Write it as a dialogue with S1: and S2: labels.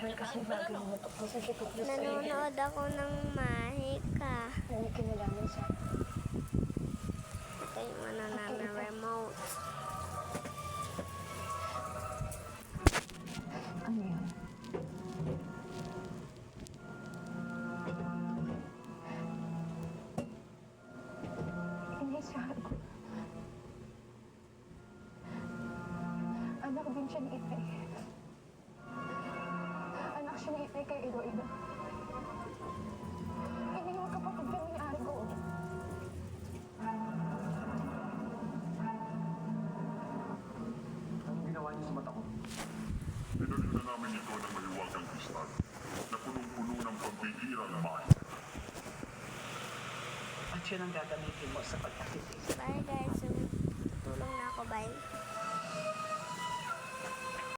S1: Dahil kasi bagay mo ito po sa kitok na sa iyo.
S2: Nanonood ako ng Mahika.
S1: Nanikinalaman sa
S2: Ito yung ano na remote.
S1: ano yan? Inisahan ko. Anak din siya ni Itay. Anak siya ni Itay kay Iloilo. Hindi yung kapatid kami ni Argo.
S3: Anong ginawa niyo sa mata ko?
S4: Pinagdala namin ito ng maliwagang kristal na punong-puno ng pambihirang mahal.
S3: At yun ang gagamitin mo sa pag-activate.
S2: Bye guys. So, tulong na ako. Bye.